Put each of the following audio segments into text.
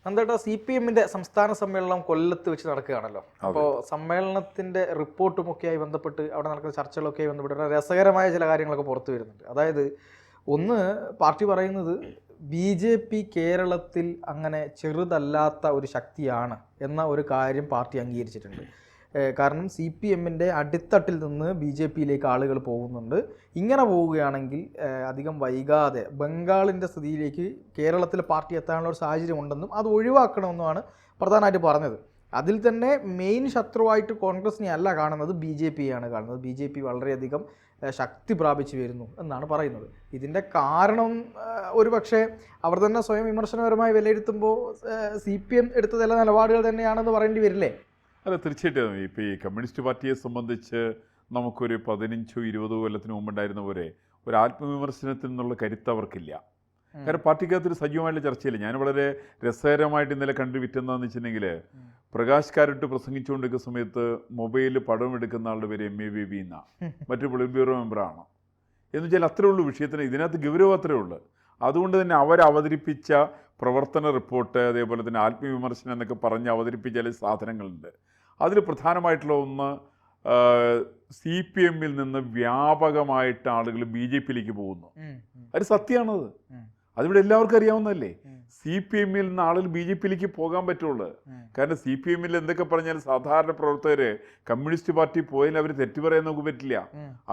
എന്താ CPM-ന്റെ സംസ്ഥാന സമ്മേളനം കൊല്ലത്ത് വെച്ച് നടക്കുകയാണല്ലോ. അപ്പോൾ സമ്മേളനത്തിന്റെ റിപ്പോർട്ടുമൊക്കെയായി ബന്ധപ്പെട്ട് അവിടെ നടക്കുന്ന ചർച്ചകളൊക്കെയായി ബന്ധപ്പെട്ട് രസകരമായ ചില കാര്യങ്ങളൊക്കെ പുറത്തു വരുന്നുണ്ട്. അതായത് ഒന്ന്, പാർട്ടി പറയുന്നത് BJP കേരളത്തിൽ അങ്ങനെ ചെറുതല്ലാത്ത ഒരു ശക്തിയാണ് എന്ന ഒരു കാര്യം പാർട്ടി അംഗീകരിച്ചിട്ടുണ്ട്. കാരണം CPM-ന്റെ അടിത്തട്ടിൽ നിന്ന് BJP-യിലേക്ക് ആളുകൾ പോകുന്നുണ്ട്. ഇങ്ങനെ പോവുകയാണെങ്കിൽ അധികം വൈകാതെ ബംഗാളിൻ്റെ സ്ഥിതിയിലേക്ക് കേരളത്തിലെ പാർട്ടി എത്താനുള്ള ഒരു സാഹചര്യം ഉണ്ടെന്നും അത് ഒഴിവാക്കണമെന്നുമാണ് പ്രധാനമായിട്ട് പറഞ്ഞത്. അതിൽ തന്നെ മെയിൻ ശത്രുവായിട്ട് കോൺഗ്രസിനെ അല്ല കാണുന്നത്, BJP-യാണ് കാണുന്നത്. BJP വളരെയധികം ശക്തി പ്രാപിച്ചു വരുന്നു എന്നാണ് പറയുന്നത്. ഇതിൻ്റെ കാരണം ഒരുപക്ഷെ അവർ തന്നെ സ്വയം വിമർശനപരമായി വിലയിരുത്തുമ്പോൾ CPM എടുത്ത ചില നിലപാടുകൾ തന്നെയാണെന്ന് പറയേണ്ടി വരില്ലേ? അല്ല, തീർച്ചയായിട്ടും. ഇപ്പോൾ ഈ കമ്മ്യൂണിസ്റ്റ് പാർട്ടിയെ സംബന്ധിച്ച് നമുക്കൊരു 15-20 കൊല്ലത്തിന് മുമ്പുണ്ടായിരുന്ന പോലെ ഒരു ആത്മവിമർശനത്തിൽ നിന്നുള്ള കരുത്ത് അവർക്കില്ല. കാരണം പാർട്ടിക്കകത്തൊരു സജീവമായിട്ടുള്ള ചർച്ചയില്ല. ഞാൻ വളരെ രസകരമായിട്ട് ഇന്നലെ കണ്ടു വിറ്റെന്താണെന്ന് വെച്ചിട്ടുണ്ടെങ്കിൽ, പ്രകാശ് കാരട്ട് പ്രസംഗിച്ചുകൊണ്ടിരിക്കുന്ന സമയത്ത് മൊബൈലിൽ പടം എടുക്കുന്ന ആളുടെ പേര് MA ബേബി എന്നാണ്, മറ്റൊരു പൊളിറ്റ് ബ്യൂറോ മെമ്പറാണ്. എന്ന് വെച്ചാൽ അത്രേ ഉള്ളൂ വിഷയത്തിന്, ഇതിനകത്ത് ഗൗരവം അത്രേ ഉള്ളൂ. അതുകൊണ്ട് തന്നെ അവതരിപ്പിച്ച പ്രവർത്തന റിപ്പോർട്ട്, അതേപോലെ തന്നെ ആത്മവിമർശനം എന്നൊക്കെ പറഞ്ഞ് അവതരിപ്പിച്ച ചില സാധനങ്ങളുണ്ട്. അതിൽ പ്രധാനമായിട്ടുള്ള ഒന്ന്, CPM-ൽ നിന്ന് വ്യാപകമായിട്ട് ആളുകൾ BJP-യിലേക്ക് പോകുന്നു. അത് സത്യമാണത്. അതിവിടെ എല്ലാവർക്കും അറിയാവുന്നതല്ലേ. CPM-ൽ നിന്ന് ആളുകൾ BJP-യിലേക്ക് പോകാൻ പറ്റുള്ളൂ. കാരണം CPM-ൽ എന്തൊക്കെ പറഞ്ഞാൽ സാധാരണ പ്രവർത്തകർ കമ്മ്യൂണിസ്റ്റ് പാർട്ടി പോയാൽ അവർ തെറ്റു പറയാൻ നമുക്ക് പറ്റില്ല.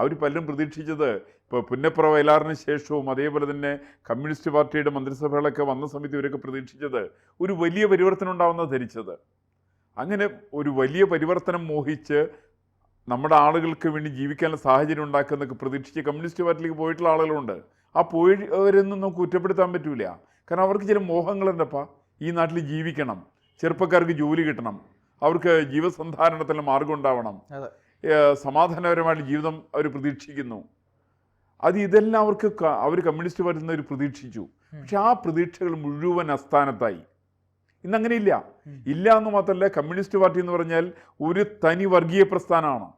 അവർ പലരും പ്രതീക്ഷിച്ചത്, ഇപ്പോൾ പുന്നപ്ര വയലാറിന് ശേഷവും അതേപോലെ തന്നെ കമ്മ്യൂണിസ്റ്റ് പാർട്ടിയുടെ മന്ത്രിസഭകളൊക്കെ വന്ന സമയത്ത് ഇവരൊക്കെ പ്രതീക്ഷിച്ചത് ഒരു വലിയ പരിവർത്തനം ഉണ്ടാവുമെന്നാണ് ധരിച്ചത്. അങ്ങനെ ഒരു വലിയ പരിവർത്തനം മോഹിച്ച് നമ്മുടെ ആളുകൾക്ക് വേണ്ടി ജീവിക്കാനുള്ള സാഹചര്യം ഉണ്ടാക്കുന്നൊക്കെ പ്രതീക്ഷിച്ച് കമ്മ്യൂണിസ്റ്റ് പാർട്ടിയിലേക്ക് പോയിട്ടുള്ള ആളുകളുണ്ട്. ആ പോയവരൊന്നും നമുക്ക് കുറ്റപ്പെടുത്താൻ പറ്റൂല. കാരണം അവർക്ക് ചില മോഹങ്ങളുണ്ടപ്പാ. ഈ നാട്ടിൽ ജീവിക്കണം, ചെറുപ്പക്കാർക്ക് ജോലി കിട്ടണം, അവർക്ക് ജീവസന്ധാരണത്തിന് മാർഗം ഉണ്ടാവണം, സമാധാനപരമായിട്ട് ജീവിതം അവർ പ്രതീക്ഷിക്കുന്നു. ഇതെല്ലാം അവർ കമ്മ്യൂണിസ്റ്റ് പാർട്ടിയിൽ നിന്ന് അവർ പ്രതീക്ഷിച്ചു. പക്ഷെ ആ പ്രതീക്ഷകൾ മുഴുവൻ അസ്ഥാനത്തായി. ഇന്നങ്ങനെയില്ല. ഇല്ല എന്ന് മാത്രമല്ല, കമ്മ്യൂണിസ്റ്റ് പാർട്ടി എന്ന് പറഞ്ഞാൽ ഒരു തനി വർഗീയ പ്രസ്ഥാനമാണ്.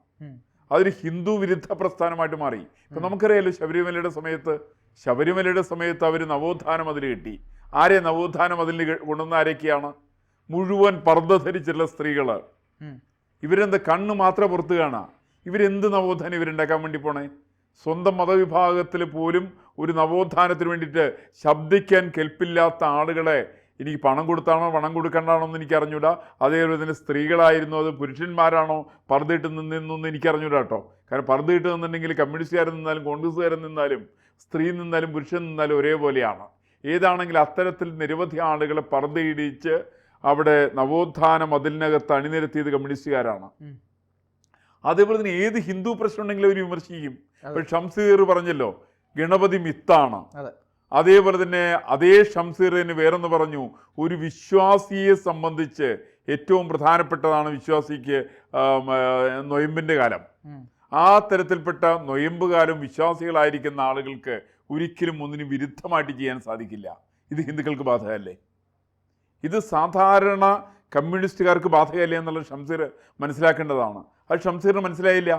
അതൊരു ഹിന്ദു വിരുദ്ധ പ്രസ്ഥാനമായിട്ട് മാറി. ഇപ്പം നമുക്കറിയാലോ, ശബരിമലയുടെ സമയത്ത് അവർ നവോത്ഥാന മതിൽ കെട്ടി. ആരെ നവോത്ഥാന മതിലിന് കൊണ്ടുവന്ന ആരൊക്കെയാണ്? മുഴുവൻ പർദ്ദ ധരിച്ചിട്ടുള്ള സ്ത്രീകൾ. ഇവരെന്ത് കണ്ണ് മാത്രം പുറത്ത് കാണാം. ഇവരെന്ത് നവോത്ഥാനം ഇവരുണ്ടാക്കാൻ വേണ്ടി പോണേ? സ്വന്തം മതവിഭാഗത്തിൽ പോലും ഒരു നവോത്ഥാനത്തിന് വേണ്ടിയിട്ട് ശബ്ദിക്കാൻ കെൽപ്പില്ലാത്ത ആളുകളെ എനിക്ക് പണം കൊടുത്താണോ പണം കൊടുക്കണ്ടാണോ എന്ന് എനിക്ക് അറിഞ്ഞൂടാ. അതേപോലെ തന്നെ സ്ത്രീകളായിരുന്നു, അത് പുരുഷന്മാരാണോ പർദ്ദയിട്ട് നിന്നൊന്നും എനിക്കറിഞ്ഞൂടാ കേട്ടോ. കാരണം പർദ്ദയിട്ട് നിന്നുണ്ടെങ്കിൽ കമ്മ്യൂണിസ്റ്റുകാരൻ നിന്നാലും കോൺഗ്രസ്സുകാരൻ നിന്നാലും സ്ത്രീ നിന്നാലും പുരുഷൻ നിന്നാലും ഒരേപോലെയാണ്. ഏതാണെങ്കിൽ അത്തരത്തിൽ നിരവധി ആളുകളെ പർദ്ദയിടിച്ച് അവിടെ നവോത്ഥാന മതിലിനകത്ത് അണിനിരത്തിയത് കമ്മ്യൂണിസ്റ്റുകാരാണ്. അതേപോലെ തന്നെ ഏത് ഹിന്ദു പ്രശ്നം ഉണ്ടെങ്കിലും അവർ വിമർശിക്കും. ഇപ്പോൾ ഷംസീർ പറഞ്ഞല്ലോ, ഗണപതി മിത്താണ്. അതേപോലെ തന്നെ അതേ ഷംസീറിന് വേറൊന്ന് പറഞ്ഞു, ഒരു വിശ്വാസിയെ സംബന്ധിച്ച് ഏറ്റവും പ്രധാനപ്പെട്ടതാണ് വിശ്വാസിക്ക് നൊയമ്പിൻ്റെ കാലം. ആ തരത്തിൽപ്പെട്ട നൊയമ്പ് കാലം വിശ്വാസികളായിരിക്കുന്ന ആളുകൾക്ക് ഒരിക്കലും ഒന്നിനും വിരുദ്ധമായിട്ട് ചെയ്യാൻ സാധിക്കില്ല. ഇത് ഹിന്ദുക്കൾക്ക് ബാധകമല്ലേ? ഇത് സാധാരണ കമ്മ്യൂണിസ്റ്റുകാർക്ക് ബാധകമല്ലേ എന്നുള്ള ഷംസീർ മനസ്സിലാക്കേണ്ടതാണ്. അത് ഷംസീറിന് മനസ്സിലായില്ല.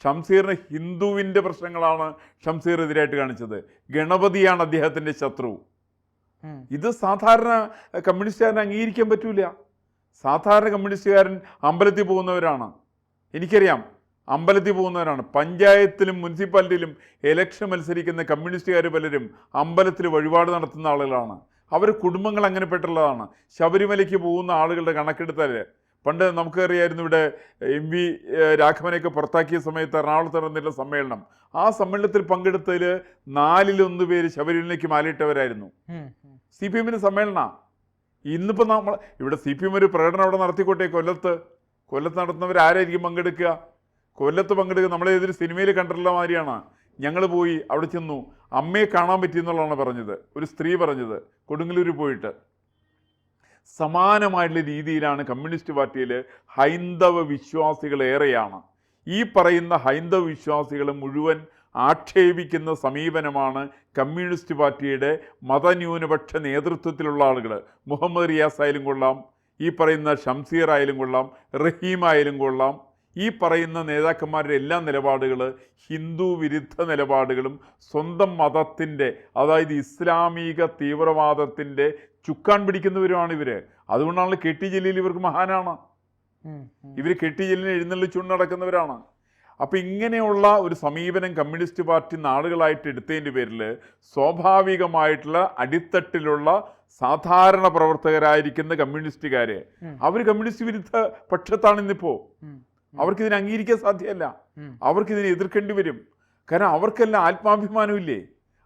ഷംസീറിന് ഹിന്ദുവിൻ്റെ പ്രശ്നങ്ങളാണ് ഷംസീർ എതിരായിട്ട് കാണിച്ചത്. ഗണപതിയാണ് അദ്ദേഹത്തിൻ്റെ ശത്രു. ഇത് സാധാരണ കമ്മ്യൂണിസ്റ്റുകാരനെ അംഗീകരിക്കാൻ പറ്റൂല. സാധാരണ കമ്മ്യൂണിസ്റ്റുകാരൻ അമ്പലത്തിൽ പോകുന്നവരാണ്. എനിക്കറിയാം, അമ്പലത്തിൽ പോകുന്നവരാണ്. പഞ്ചായത്തിലും മുനിസിപ്പാലിറ്റിയിലും ഇലക്ഷൻ മത്സരിക്കുന്ന കമ്മ്യൂണിസ്റ്റുകാർ പലരും അമ്പലത്തിൽ വഴിപാട് നടത്തുന്ന ആളുകളാണ്. അവർ കുടുംബങ്ങൾ അങ്ങനെ പെട്ടുള്ളതാണ്. ശബരിമലയ്ക്ക് പോകുന്ന ആളുകളുടെ കണക്കെടുത്താൽ പണ്ട് നമുക്കറിയായിരുന്നു, ഇവിടെ MV രാഘവനെയൊക്കെ പുറത്താക്കിയ സമയത്ത് എറണാകുളത്ത് നടന്നിട്ടുള്ള സമ്മേളനം. ആ സമ്മേളനത്തിൽ പങ്കെടുത്തതിൽ 4-1 പേര് ശബരിമലയ്ക്ക് മാലയിട്ടവരായിരുന്നു. CPM-ന്റെ സമ്മേളന. ഇന്നിപ്പോൾ നമ്മൾ ഇവിടെ CPM ഒരു പ്രകടനം അവിടെ നടത്തിക്കോട്ടെ. കൊല്ലത്ത് നടത്തുന്നവരാരായിരിക്കും പങ്കെടുക്കുക? കൊല്ലത്ത് പങ്കെടുക്കുക നമ്മളേതൊരു സിനിമയിൽ കണ്ടിട്ടുള്ള മാതിരിയാണ്. ഞങ്ങൾ പോയി അവിടെ ചെന്നു, അമ്മയെ കാണാൻ പറ്റിയെന്നുള്ളതാണ് പറഞ്ഞത്, ഒരു സ്ത്രീ പറഞ്ഞത്, കൊടുങ്ങല്ലൂർ പോയിട്ട്. സമാനമായിട്ടുള്ള രീതിയിലാണ് കമ്മ്യൂണിസ്റ്റ് പാർട്ടിയിൽ ഹൈന്ദവ വിശ്വാസികൾ ഏറെയാണ്. ഈ പറയുന്ന ഹൈന്ദവ വിശ്വാസികളെ മുഴുവൻ ആക്ഷേപിക്കുന്ന സമീപനമാണ് കമ്മ്യൂണിസ്റ്റ് പാർട്ടിയുടെ മതന്യൂനപക്ഷ നേതൃത്വത്തിലുള്ള ആളുകൾ. മുഹമ്മദ് റിയാസ് ആയാലും കൊള്ളാം, ഈ പറയുന്ന ഷംസീർ ആയാലും കൊള്ളാം, റഹീം ആയാലും കൊള്ളാം, ഈ പറയുന്ന നേതാക്കന്മാരുടെ എല്ലാ നിലപാടുകൾ ഹിന്ദു വിരുദ്ധ നിലപാടുകളും സ്വന്തം മതത്തിൻ്റെ, അതായത് ഇസ്ലാമിക തീവ്രവാദത്തിൻ്റെ ചുക്കാൻ പിടിക്കുന്നവരുമാണ് ഇവർ. അതുകൊണ്ടാണല്ലോ കെ.ടി. ജലീൽ ഇവർക്ക് മഹാനാണ്. ഇവർ കെ.ടി. ജലീലിനെ എഴുന്നള്ളിച്ചുകൊണ്ട് നടക്കുന്നവരാണ്. അപ്പം ഇങ്ങനെയുള്ള ഒരു സമീപനം കമ്മ്യൂണിസ്റ്റ് പാർട്ടി നാളുകളായിട്ട് എടുത്തതിൻ്റെ പേരിൽ സ്വാഭാവികമായിട്ടുള്ള അടിത്തട്ടിലുള്ള സാധാരണ പ്രവർത്തകരായിരിക്കുന്ന കമ്മ്യൂണിസ്റ്റുകാർ അവർ കമ്മ്യൂണിസ്റ്റ് വിരുദ്ധ പക്ഷത്താണ് ഇന്നിപ്പോൾ. അവർക്കിതിനെ അംഗീകരിക്കാൻ സാധ്യമല്ല, അവർക്കിതിനെ എതിർക്കേണ്ടി വരും. കാരണം അവർക്കെല്ലാം ആത്മാഭിമാനമില്ലേ?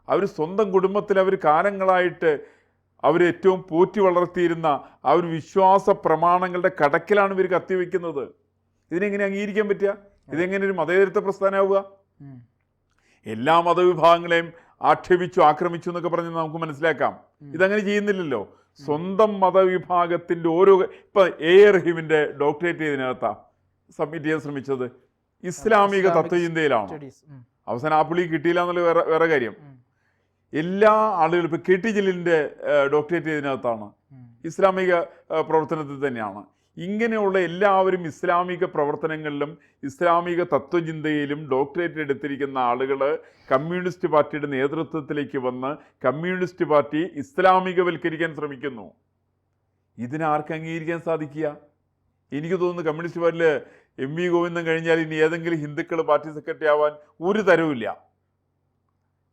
അവർ സ്വന്തം കുടുംബത്തിൽ അവർ കാലങ്ങളായിട്ട് അവർ ഏറ്റവും പോറ്റി വളർത്തിയിരുന്ന ആ ഒരു വിശ്വാസ പ്രമാണങ്ങളുടെ കടക്കിലാണ് ഇവർ കത്തിവെക്കുന്നത്. ഇതിനെങ്ങനെ അംഗീകരിക്കാൻ പറ്റുക? ഇതെങ്ങനെ ഒരു മതേതരത്വ പ്രസ്ഥാനമാവുക? എല്ലാ മതവിഭാഗങ്ങളെയും ആക്ഷേപിച്ചു ആക്രമിച്ചു എന്നൊക്കെ പറഞ്ഞ് നമുക്ക് മനസ്സിലാക്കാം. ഇതങ്ങനെ ചെയ്യുന്നില്ലല്ലോ. സ്വന്തം മതവിഭാഗത്തിൻ്റെ ഓരോ, ഇപ്പം A.A. റഹീമിൻ്റെ ഡോക്ടറേറ്റ് ഇതിനകത്താ സബ്മിറ്റ് ചെയ്യാൻ ശ്രമിച്ചത് ഇസ്ലാമിക തത്വചിന്തയിലാണ്. അവസാനം ആ പുള്ളി കിട്ടിയില്ല എന്നുള്ള വേറെ കാര്യം. എല്ലാ ആളുകളും ഇപ്പം കെ.ടി. ജലീലിൻ്റെ ഡോക്ടറേറ്റ് ഇതിനകത്താണ്, ഇസ്ലാമിക പ്രവർത്തനത്തിൽ തന്നെയാണ്. ഇങ്ങനെയുള്ള എല്ലാവരും ഇസ്ലാമിക പ്രവർത്തനങ്ങളിലും ഇസ്ലാമിക തത്വചിന്തയിലും ഡോക്ടറേറ്റ് എടുത്തിരിക്കുന്ന ആളുകൾ കമ്മ്യൂണിസ്റ്റ് പാർട്ടിയുടെ നേതൃത്വത്തിലേക്ക് വന്ന് കമ്മ്യൂണിസ്റ്റ് പാർട്ടി ഇസ്ലാമികവൽക്കരിക്കാൻ ശ്രമിക്കുന്നു. ഇതിനാർക്ക് അംഗീകരിക്കാൻ സാധിക്കുക? എനിക്ക് തോന്നുന്നു കമ്മ്യൂണിസ്റ്റ് പാർട്ടിയിൽ M.V. ഗോവിന്ദൻ കഴിഞ്ഞാൽ ഇനി ഏതെങ്കിലും ഹിന്ദുക്കൾ പാർട്ടി സെക്രട്ടറി ആവാൻ ഒരു തരവുമില്ല.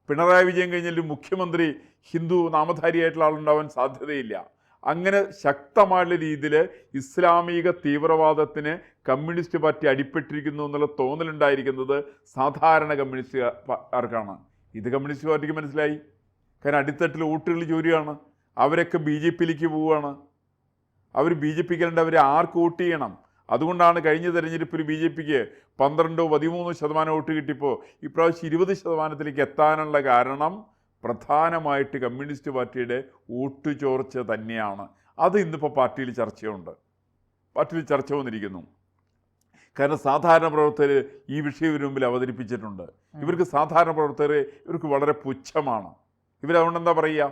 പിണറായി വിജയൻ കഴിഞ്ഞാൽ മുഖ്യമന്ത്രി ഹിന്ദു നാമധാരിയായിട്ടുള്ള ആളുണ്ടാവാൻ സാധ്യതയില്ല. അങ്ങനെ ശക്തമായ രീതിയിൽ ഇസ്ലാമിക തീവ്രവാദത്തിന് കമ്മ്യൂണിസ്റ്റ് പാർട്ടി അടിപ്പെട്ടിരിക്കുന്നു എന്നുള്ള തോന്നലുണ്ടായിരിക്കുന്നത് സാധാരണ കമ്മ്യൂണിസ്റ്റുകാർക്കാണ്. ഇത് കമ്മ്യൂണിസ്റ്റ് പാർട്ടിക്ക് മനസ്സിലായി. കാരണം അടിത്തട്ടിൽ വോട്ടുകൾ ചോരുകയാണ്. അവരൊക്കെ BJP-യിലേക്ക് പോവുകയാണ്. അവർ BJP-ക്ക് അവരെ ആർക്ക് വോട്ട് ചെയ്യണം? അതുകൊണ്ടാണ് കഴിഞ്ഞ തെരഞ്ഞെടുപ്പിൽ BJP-ക്ക് 12-13% വോട്ട് കിട്ടിയപ്പോൾ ഇപ്രാവശ്യം 20% എത്താനുള്ള കാരണം പ്രധാനമായിട്ട് കമ്മ്യൂണിസ്റ്റ് പാർട്ടിയുടെ വോട്ട് ചോർച്ച തന്നെയാണ്. അത് ഇന്നിപ്പോൾ പാർട്ടിയിൽ ചർച്ച വന്നിരിക്കുന്നു. കാരണം സാധാരണ പ്രവർത്തകർ ഈ വിഷയം ഇവർ മുമ്പിൽ അവതരിപ്പിച്ചിട്ടുണ്ട്. ഇവർക്ക് സാധാരണ പ്രവർത്തകർ ഇവർക്ക് വളരെ പുച്ഛമാണ്. ഇവരതുകൊണ്ട് എന്താ പറയുക?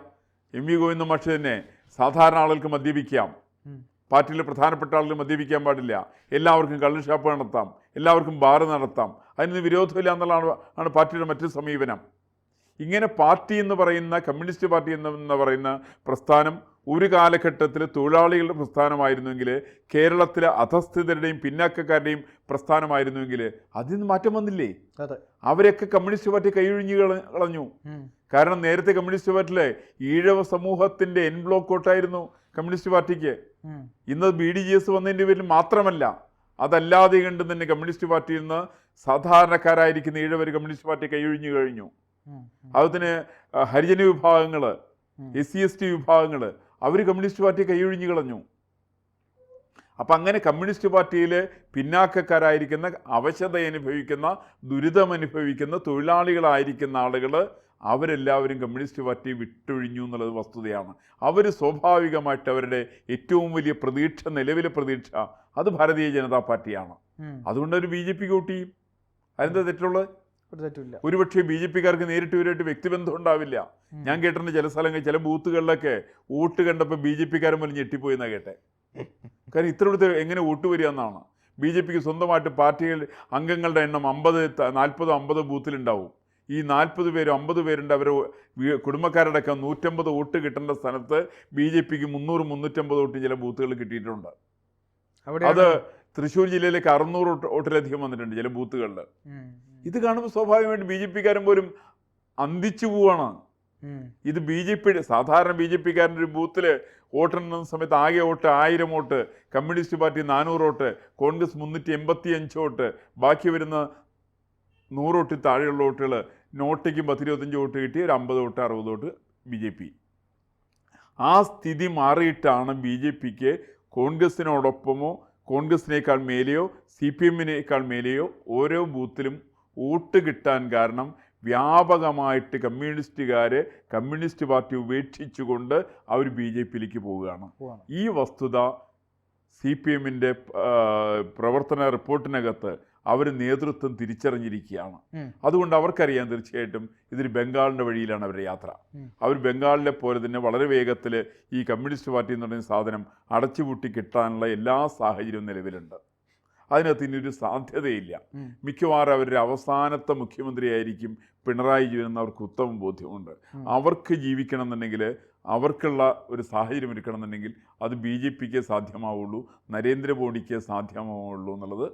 M.V. ഗോവിന്ദൻ മാഷ് തന്നെ സാധാരണ ആളുകൾക്ക് മദ്യപിക്കാം, പാർട്ടിയിലെ പ്രധാനപ്പെട്ട ആളുകൾ മദ്യപിക്കാൻ പാടില്ല, എല്ലാവർക്കും കള്ള് ഷാപ്പ് നടത്താം, എല്ലാവർക്കും ബാർ നടത്താം, അതിന് വിരോധമില്ല എന്നുള്ളതാണ് പാർട്ടിയുടെ മറ്റൊരു സമീപനം. ഇങ്ങനെ പാർട്ടി എന്ന് പറയുന്ന കമ്മ്യൂണിസ്റ്റ് പാർട്ടി എന്ന് പറയുന്ന പ്രസ്ഥാനം ഒരു കാലഘട്ടത്തിൽ തൊഴിലാളികളുടെ പ്രസ്ഥാനമായിരുന്നുവെങ്കിൽ, കേരളത്തിലെ അധസ്ഥിതരുടെയും പിന്നാക്കക്കാരുടെയും പ്രസ്ഥാനമായിരുന്നുവെങ്കിൽ അതിൽ നിന്ന് മാറ്റം വന്നില്ലേ? അവരൊക്കെ കമ്മ്യൂണിസ്റ്റ് പാർട്ടി കൈയൊഴിഞ്ഞു കളഞ്ഞു. കാരണം നേരത്തെ കമ്മ്യൂണിസ്റ്റ് പാർട്ടിയിലെ ഈഴവ സമൂഹത്തിൻ്റെ എൻ ബ്ലോക്ക് വോട്ടായിരുന്നു കമ്മ്യൂണിസ്റ്റ് പാർട്ടിക്ക്. ഇന്ന് BDGS വന്നതിൻ്റെ പേരിൽ മാത്രമല്ല, അതല്ലാതെ കണ്ട് തന്നെ കമ്മ്യൂണിസ്റ്റ് പാർട്ടിയിൽ നിന്ന് സാധാരണക്കാരായിരിക്കുന്ന ഈഴവർ കമ്മ്യൂണിസ്റ്റ് പാർട്ടി കൈയൊഴിഞ്ഞു കഴിഞ്ഞു. അതുതന്നെ ഹരിജന വിഭാഗങ്ങൾ, SC/ST വിഭാഗങ്ങൾ അവർ കമ്മ്യൂണിസ്റ്റ് പാർട്ടി കൈയൊഴിഞ്ഞു കളഞ്ഞു. അപ്പം അങ്ങനെ കമ്മ്യൂണിസ്റ്റ് പാർട്ടിയിൽ പിന്നാക്കക്കാരായിരിക്കുന്ന, അവശത അനുഭവിക്കുന്ന, ദുരിതമനുഭവിക്കുന്ന തൊഴിലാളികളായിരിക്കുന്ന ആളുകൾ അവരെല്ലാവരും കമ്മ്യൂണിസ്റ്റ് പാർട്ടി വിട്ടൊഴിഞ്ഞു എന്നുള്ളത് വസ്തുതയാണ്. അവർ സ്വാഭാവികമായിട്ട് അവരുടെ ഏറ്റവും വലിയ പ്രതീക്ഷ, നിലവിലെ പ്രതീക്ഷ അത് ഭാരതീയ ജനതാ പാർട്ടിയാണ്. അതുകൊണ്ട് അവർ BJP-ക്ക് വോട്ട് ചെയ്യും. അതിൻ്റെ തെറ്റുള്ളത് ഒരുപക്ഷെ BJP-ക്കാർക്ക് നേരിട്ട് ഇവരായിട്ട് വ്യക്തിബന്ധം ഉണ്ടാവില്ല. ഞാൻ കേട്ടിട്ടുണ്ട് ചില സ്ഥലങ്ങളിൽ, ചില ബൂത്തുകളിലൊക്കെ വോട്ട് കണ്ടപ്പോൾ BJP-ക്കാരൻ പോലും ഞെട്ടിപ്പോയെന്നാണ് കേട്ടെ. കാരണം ഇത്രടുത്ത് എങ്ങനെ വോട്ട് വരിക എന്നാണ്. BJP-ക്ക് സ്വന്തമായിട്ട് പാർട്ടികൾ അംഗങ്ങളുടെ എണ്ണം 40-50 ബൂത്തിലുണ്ടാവും. ഈ 40 പേരും 50 പേരുണ്ട്. അവർ കുടുംബക്കാരടക്കം 150 വോട്ട് കിട്ടേണ്ട സ്ഥലത്ത് BJP-ക്ക് 300-350 വോട്ട് ചില ബൂത്തുകൾ കിട്ടിയിട്ടുണ്ട്. അത് തൃശ്ശൂർ ജില്ലയിലേക്ക് 600 വോട്ടിലധികം വന്നിട്ടുണ്ട് ചില ബൂത്തുകളിൽ. ഇത് കാണുമ്പോൾ സ്വാഭാവികമായിട്ട് BJP-ക്കാരൻ പോലും അന്തിച്ചു പോവാണ്. ഇത് സാധാരണ BJP-ക്കാരൻ്റെ ഒരു ബൂത്തിൽ വോട്ടെണ്ണുന്ന സമയത്ത് ആകെ vote 1000 vote, communist party 400 vote, Congress 385 vote, ബാക്കി വരുന്ന 100 വോട്ടിൽ താഴെയുള്ള വോട്ടുകൾ നോട്ടയ്ക്കും 10-25 വോട്ട് കിട്ടി, ഒരു 50 വോട്ട് 60 വോട്ട് BJP. ആ സ്ഥിതി മാറിയിട്ടാണ് BJP-ക്ക് കോൺഗ്രസിനോടൊപ്പമോ കോൺഗ്രസിനേക്കാൾ മേലെയോ CPM-നേക്കാൾ മേലെയോ ഓരോ ബൂത്തിലും വോട്ട് കിട്ടാൻ കാരണം വ്യാപകമായിട്ട് കമ്മ്യൂണിസ്റ്റുകാർ കമ്മ്യൂണിസ്റ്റ് പാർട്ടി ഉപേക്ഷിച്ചുകൊണ്ട് അവർ BJP-യിലേക്ക് പോവുകയാണ്. ഈ വസ്തുത CPM-ൻ്റെ പ്രവർത്തന റിപ്പോർട്ടിനകത്ത് അവർ നേതൃത്വം തിരിച്ചറിഞ്ഞിരിക്കുകയാണ്. അതുകൊണ്ട് അവർക്കറിയാം തീർച്ചയായിട്ടും ഇതൊരു ബംഗാളിൻ്റെ വഴിയിലാണ് അവരുടെ യാത്ര. അവർ ബംഗാളിലെ പോലെ തന്നെ വളരെ വേഗത്തിൽ ഈ കമ്മ്യൂണിസ്റ്റ് പാർട്ടി എന്ന് പറയുന്ന സാധനം അടച്ചുപൂട്ടി കിട്ടാനുള്ള എല്ലാ സാഹചര്യവും നിലവിലുണ്ട്. അതിനകത്ത് ഇനിയൊരു സാധ്യതയില്ല. മിക്കവാറും അവരുടെ അവസാനത്തെ മുഖ്യമന്ത്രിയായിരിക്കും പിണറായി വിജയൻ എന്ന് അവർക്ക് ഉത്തമ ബോധ്യമുണ്ട്. അവർക്ക് ജീവിക്കണം എന്നുണ്ടെങ്കിൽ, അവർക്കുള്ള ഒരു സാഹചര്യം ഒരുക്കണം എന്നുണ്ടെങ്കിൽ അത് BJPക്ക് സാധ്യമാവുള്ളൂ, നരേന്ദ്രമോദിക്ക് സാധ്യമാവുള്ളൂ എന്നുള്ളത്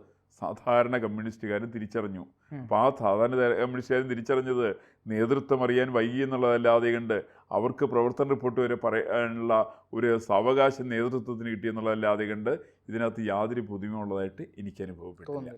സാധാരണ കമ്മ്യൂണിസ്റ്റുകാരും തിരിച്ചറിഞ്ഞു. അപ്പോൾ ആ സാധാരണ കമ്മ്യൂണിസ്റ്റുകാരും തിരിച്ചറിഞ്ഞത് നേതൃത്വം അറിയാൻ വൈകി എന്നുള്ളതല്ലാതെ കണ്ട് അവർക്ക് പ്രവർത്തന റിപ്പോർട്ട് വരെ പറയാനുള്ള ഒരു സാവകാശം നേതൃത്വത്തിന് കിട്ടിയെന്നുള്ളതല്ലാതെ കണ്ട് ഇതിനകത്ത് യാതൊരു പുതുമയുള്ളതായിട്ട് എനിക്ക് അനുഭവപ്പെട്ടില്ല.